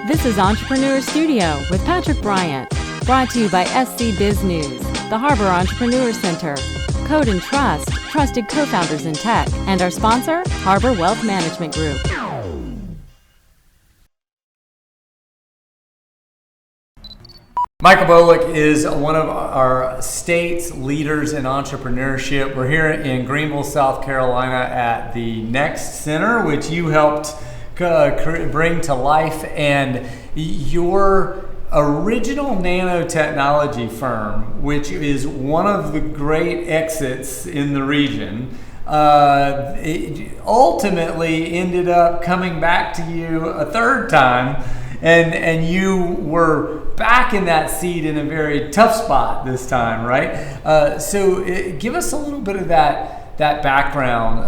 This is Entrepreneur Studio with Patrick Bryant, brought to you by SC Biz News, the Harbor Entrepreneur Center, Code and Trust, trusted co-founders in tech, and our sponsor, Harbor Wealth Management Group. Michael Bolick is one of our state's leaders in entrepreneurship. We're here in Greenville, South Carolina at the Next Center, which you helped bring to life, and your original nanotechnology firm, which is one of the great exits in the region, it ultimately ended up coming back to you a third time, and you were back in that seat in a very tough spot this time, right? So give us a little bit of that background.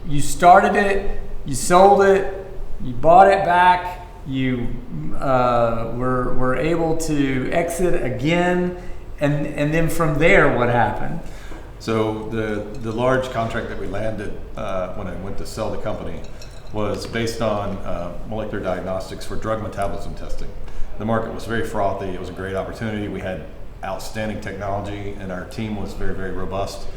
You started it, you sold it, you bought it back, you were able to exit again, and then from there, what happened? So the large contract that we landed when I went to sell the company was based on molecular diagnostics for drug metabolism testing. The market was very frothy. It was a great opportunity. We had outstanding technology, and our team was very, very robust.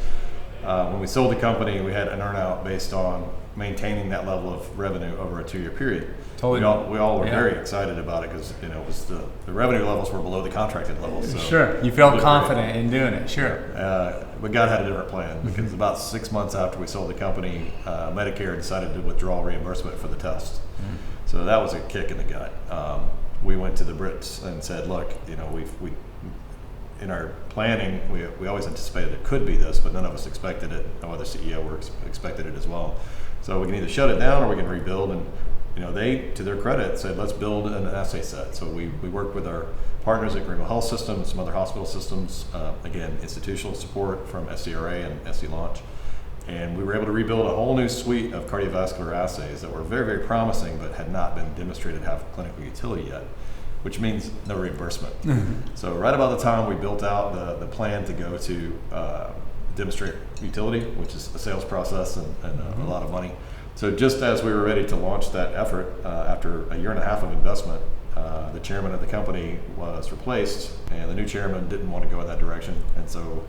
When we sold the company, we had an earnout based on maintaining that level of revenue over a 2-year period. Totally. We all were very excited about it because it was the revenue levels were below the contracted levels. So sure, you felt confident in doing it. Sure. But God had a different plan because about 6 months after we sold the company, Medicare decided to withdraw reimbursement for the test. So that was a kick in the gut. We went to the Brits and said, look, we in our planning, we always anticipated it could be this, but none of us expected it. No other CEO expected it as well. So we can either shut it down or we can rebuild. And they, to their credit, said let's build an assay set. So we worked with our partners at Greenville Health System, some other hospital systems, again institutional support from SCRA and SC Launch, and we were able to rebuild a whole new suite of cardiovascular assays that were very, very promising, but had not been demonstrated to have clinical utility yet, which means no reimbursement. So right about the time we built out the plan to go to demonstrate utility, which is a sales process and a lot of money. So just as we were ready to launch that effort, after a 1.5 years of investment, the chairman of the company was replaced, and the new chairman didn't want to go in that direction, and so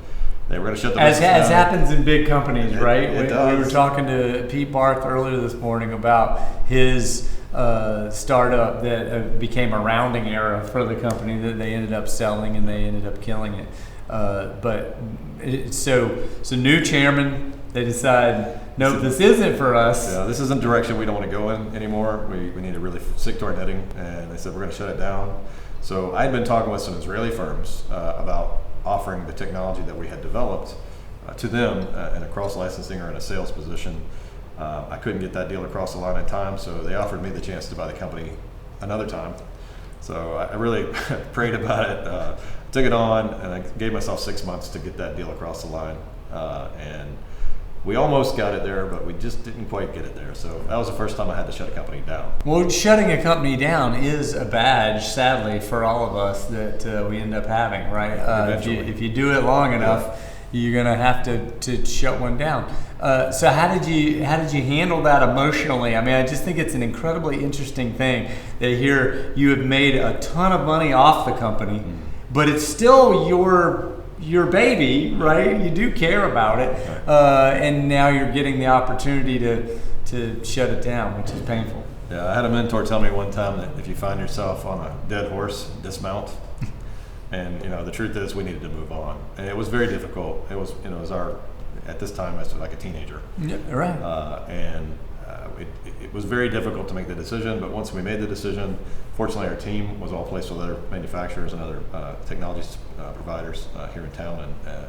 they were going to shut the business down. As happens in big companies, right? It does. We were talking to Pete Barth earlier this morning about his startup that became a rounding error for the company that they ended up selling, and they ended up killing it. So new chairman, they decide, no, this isn't for us. Yeah, this isn't direction we don't want to go in anymore. We need to really stick to our knitting, and they said we're going to shut it down. So I had been talking with some Israeli firms about offering the technology that we had developed to them in a cross-licensing or in a sales position. I couldn't get that deal across the line in time, so they offered me the chance to buy the company another time. So I really prayed about it, took it on, and I gave myself 6 months to get that deal across the line. And we almost got it there, but we just didn't quite get it there. So that was the first time I had to shut a company down. Well, shutting a company down is a badge, sadly, for all of us that we end up having, right? If you do it long enough, you're gonna have to shut one down. So how did you handle that emotionally? I mean, I just think it's an incredibly interesting thing that here you have made a ton of money off the company, but it's still your baby, right? You do care about it, and now you're getting the opportunity to shut it down, which is painful. Yeah, I had a mentor tell me one time that if you find yourself on a dead horse, dismount. And the truth is, we needed to move on, and it was very difficult. It was, at this time, I was like a teenager. Yeah, right. It was very difficult to make the decision, but once we made the decision, fortunately, our team was all placed with other manufacturers and other technology providers here in town, and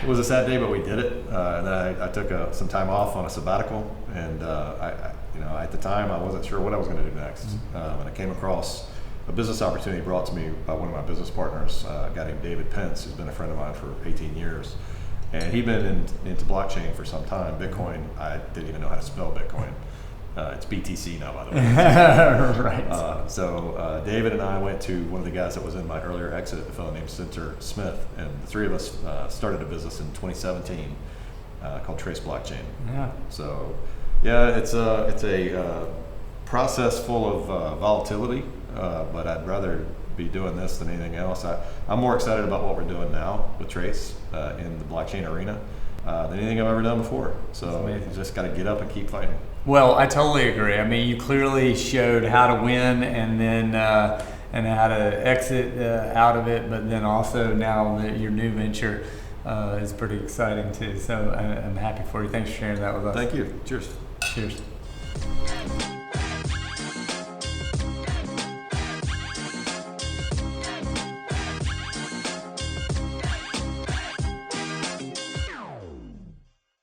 it was a sad day, but we did it. And then I took some time off on a sabbatical, and at the time, I wasn't sure what I was going to do next, and I came across a business opportunity brought to me by one of my business partners, a guy named David Pence, who's been a friend of mine for 18 years. And he'd been into blockchain for some time. Bitcoin, I didn't even know how to spell Bitcoin. It's BTC now, by the way. Right. So David and I went to one of the guys that was in my earlier exit, a fellow named Spencer Smith, and the three of us started a business in 2017 called Treis Blockchain. Yeah. So, yeah, it's a process full of volatility, but I'd rather be doing this than anything else. I'm more excited about what we're doing now with Treis in the blockchain arena than anything I've ever done before. So you just got to get up and keep fighting. Well, I totally agree. I mean, you clearly showed how to win and then and how to exit out of it, but then also now that your new venture is pretty exciting too. So I'm happy for you. Thanks for sharing that with us. Thank you. Cheers. Cheers.